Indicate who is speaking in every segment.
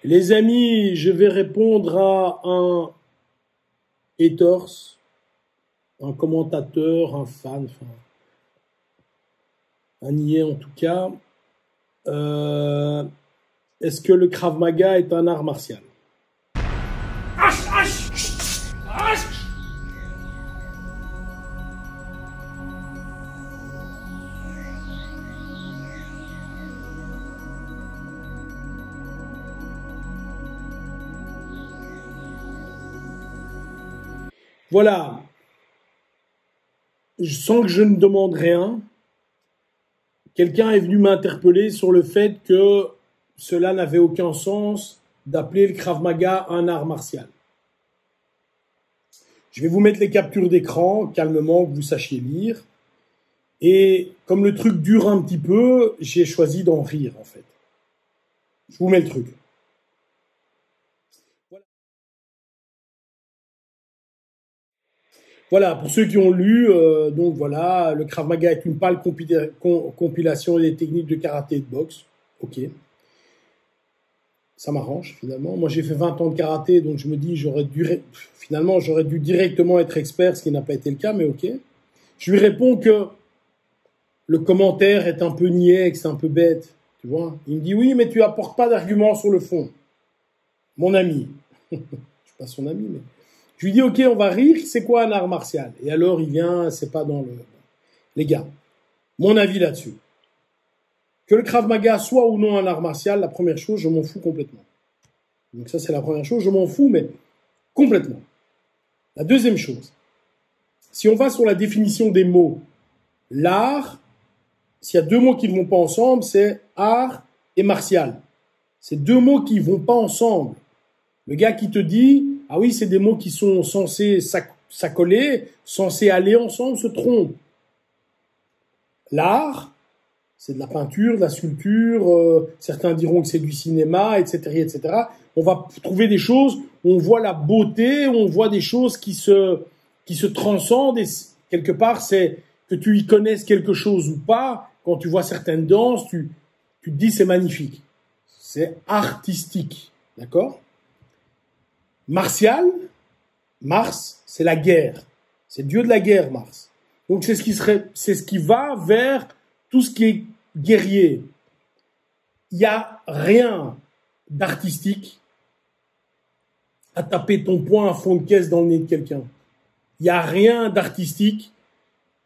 Speaker 1: Les amis, je vais répondre à un haters, un commentateur, un fan, enfin, un niais en tout cas. Est-ce que le Krav Maga est un art martial? Voilà. Sans que je ne demande rien, quelqu'un est venu m'interpeller sur le fait que cela n'avait aucun sens d'appeler le Krav Maga un art martial. Je vais vous mettre les captures d'écran, calmement, que vous sachiez lire. Et comme le truc dure un petit peu, j'ai choisi d'en rire, en fait. Je vous mets le truc. Voilà, pour ceux qui ont lu, donc voilà, le Krav Maga est une pâle compilation des techniques de karaté et de boxe. Ok. Ça m'arrange, finalement. Moi, j'ai fait 20 ans de karaté, donc je me dis, j'aurais dû directement être expert, ce qui n'a pas été le cas, mais ok. Je lui réponds que le commentaire est un peu niais, que c'est un peu bête, tu vois. Il me dit, oui, mais tu apportes pas d'arguments sur le fond. Mon ami. Je suis pas son ami, mais... Je lui dis, ok, on va rire, c'est quoi un art martial? Et alors, il vient, c'est pas dans le... Les gars, mon avis là-dessus. Que le Krav Maga soit ou non un art martial, la première chose, je m'en fous complètement. Donc ça, c'est la première chose, je m'en fous, mais complètement. La deuxième chose, si on va sur la définition des mots, l'art, s'il y a deux mots qui ne vont pas ensemble, c'est art et martial. C'est deux mots qui ne vont pas ensemble. Le gars qui te dit, ah oui, c'est des mots qui sont censés s'accoler, censés aller ensemble, se trompe. L'art, c'est de la peinture, de la sculpture, certains diront que c'est du cinéma, etc., etc. On va trouver des choses où on voit la beauté, où on voit des choses qui se transcendent, et quelque part, c'est que tu y connaisses quelque chose ou pas, quand tu vois certaines danses, tu te dis c'est magnifique. C'est artistique, d'accord? Martial, Mars, c'est la guerre. C'est le dieu de la guerre, Mars. Donc c'est ce qui va vers tout ce qui est guerrier. Il n'y a rien d'artistique à taper ton poing à fond de caisse dans le nez de quelqu'un. Il n'y a rien d'artistique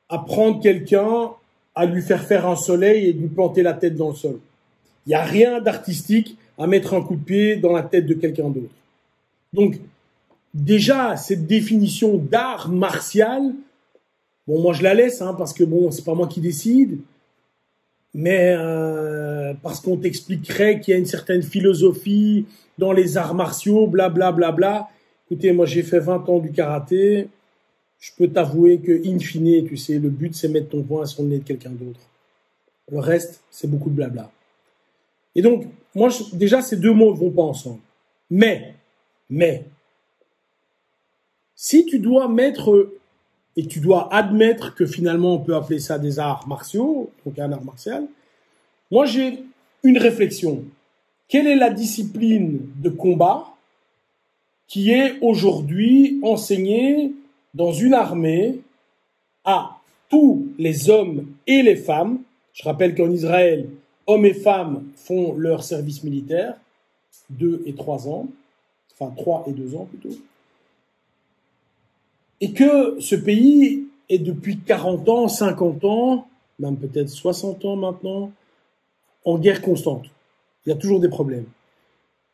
Speaker 1: à prendre quelqu'un, à lui faire un soleil et lui planter la tête dans le sol. Il n'y a rien d'artistique à mettre un coup de pied dans la tête de quelqu'un d'autre. Donc, déjà, cette définition d'art martial, bon, moi je la laisse, hein, parce que bon, c'est pas moi qui décide, mais parce qu'on t'expliquerait qu'il y a une certaine philosophie dans les arts martiaux, blablabla. Bla, bla, bla. Écoutez, moi j'ai fait 20 ans du karaté, je peux t'avouer que, in fine, tu sais, le but c'est mettre ton poing sur le nez de quelqu'un d'autre. Le reste, c'est beaucoup de blabla. Et donc, moi, déjà, ces deux mots ne vont pas ensemble. Mais, si tu dois mettre, et tu dois admettre que finalement on peut appeler ça des arts martiaux, donc un art martial, moi j'ai une réflexion. Quelle est la discipline de combat qui est aujourd'hui enseignée dans une armée à tous les hommes et les femmes? Je rappelle qu'en Israël, hommes et femmes font leur service militaire, 2 et 3 ans, enfin 3 et 2 ans plutôt, et que ce pays est depuis 40 ans, 50 ans, même peut-être 60 ans maintenant, en guerre constante. Il y a toujours des problèmes.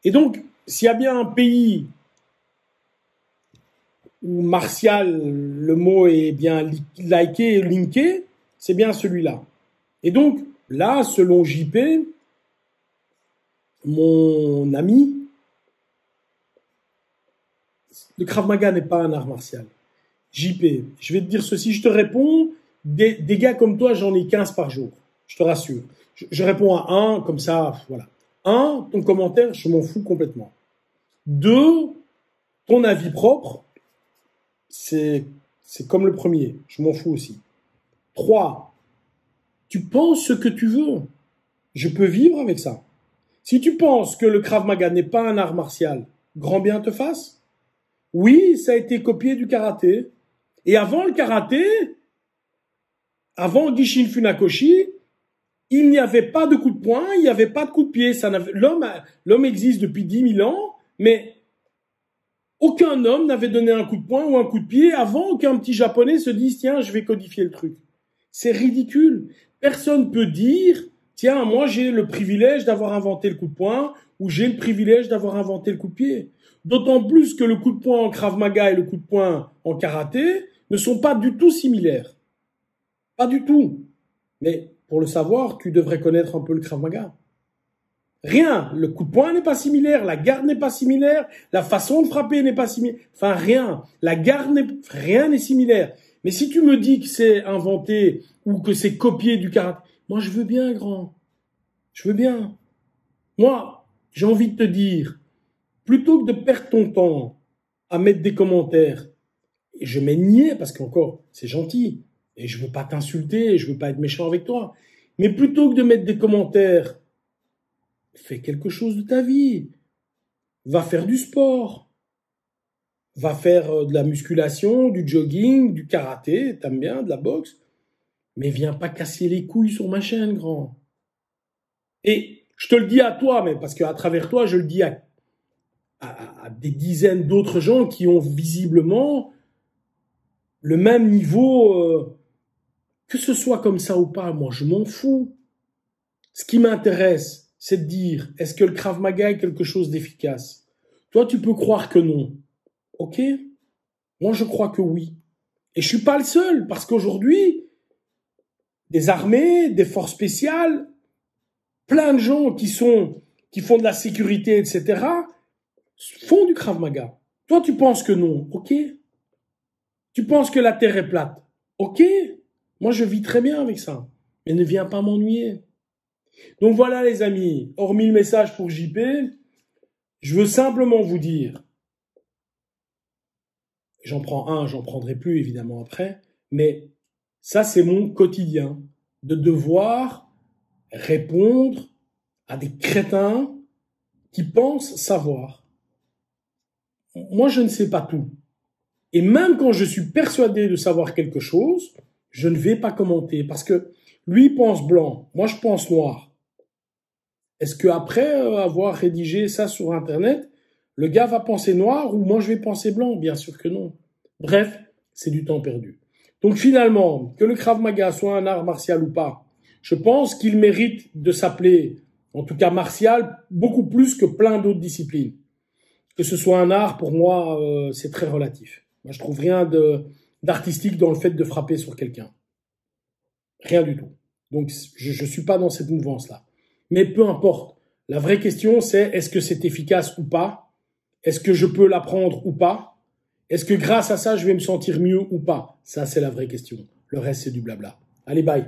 Speaker 1: Et donc, s'il y a bien un pays où martial, le mot est bien liké et linké, c'est bien celui-là. Et donc, là, selon JP, mon ami, le Krav Maga n'est pas un art martial. JP, je vais te dire ceci, je te réponds, des gars comme toi, j'en ai 15 par jour, je te rassure. Je réponds à un, comme ça, voilà. 1, ton commentaire, je m'en fous complètement. 2, ton avis propre, c'est comme le premier, je m'en fous aussi. 3, tu penses ce que tu veux, je peux vivre avec ça. Si tu penses que le Krav Maga n'est pas un art martial, grand bien te fasse. Oui, ça a été copié du karaté. Et avant le karaté, avant Gishin Funakoshi, il n'y avait pas de coup de poing, il n'y avait pas de coup de pied. L'homme existe depuis 10 000 ans, mais aucun homme n'avait donné un coup de poing ou un coup de pied avant qu'un petit japonais se dise, tiens, je vais codifier le truc. C'est ridicule. Personne peut dire, tiens, moi j'ai le privilège d'avoir inventé le coup de poing ou j'ai le privilège d'avoir inventé le coup de pied. D'autant plus que le coup de poing en Krav Maga et le coup de poing en karaté ne sont pas du tout similaires. Pas du tout. Mais pour le savoir, tu devrais connaître un peu le Krav Maga. Rien. Le coup de poing n'est pas similaire, la garde n'est pas similaire, la façon de frapper n'est pas similaire. Enfin, rien. Rien n'est similaire. Mais si tu me dis que c'est inventé ou que c'est copié du karaté, moi je veux bien, grand. Je veux bien. Moi, j'ai envie de te dire, plutôt que de perdre ton temps à mettre des commentaires, et je mets nier parce qu'encore, c'est gentil, et je veux pas t'insulter, je veux pas être méchant avec toi, mais plutôt que de mettre des commentaires, fais quelque chose de ta vie. Va faire du sport. Va faire de la musculation, du jogging, du karaté, t'aimes bien, de la boxe. Mais viens pas casser les couilles sur ma chaîne, grand. Et je te le dis à toi, mais parce qu'à travers toi, je le dis à des dizaines d'autres gens qui ont visiblement le même niveau, que ce soit comme ça ou pas, moi je m'en fous. Ce qui m'intéresse, c'est de dire, est-ce que le Krav Maga est quelque chose d'efficace? Toi, tu peux croire que non. Ok? Moi, je crois que oui. Et je suis pas le seul, parce qu'aujourd'hui, des armées, des forces spéciales, plein de gens qui font de la sécurité, etc., font du Krav Maga. Toi, tu penses que non. Ok? Tu penses que la terre est plate. Ok? Moi, je vis très bien avec ça. Mais ne viens pas m'ennuyer. Donc voilà les amis, hormis le message pour JP, je veux simplement vous dire, j'en prends un, j'en prendrai plus évidemment après, mais ça c'est mon quotidien, de devoir répondre à des crétins qui pensent savoir. Moi je ne sais pas tout. Et même quand je suis persuadé de savoir quelque chose, je ne vais pas commenter parce que lui pense blanc, moi je pense noir. Est-ce qu'après avoir rédigé ça sur Internet, le gars va penser noir ou moi je vais penser blanc? Bien sûr que non. Bref, c'est du temps perdu. Donc finalement, que le Krav Maga soit un art martial ou pas, je pense qu'il mérite de s'appeler, en tout cas martial, beaucoup plus que plein d'autres disciplines. Que ce soit un art, pour moi, c'est très relatif. Moi, je trouve rien d'artistique dans le fait de frapper sur quelqu'un. Rien du tout. Donc, je suis pas dans cette mouvance-là. Mais peu importe. La vraie question, c'est est-ce que c'est efficace ou pas? Est-ce que je peux l'apprendre ou pas? Est-ce que grâce à ça, je vais me sentir mieux ou pas? Ça, c'est la vraie question. Le reste, c'est du blabla. Allez, bye.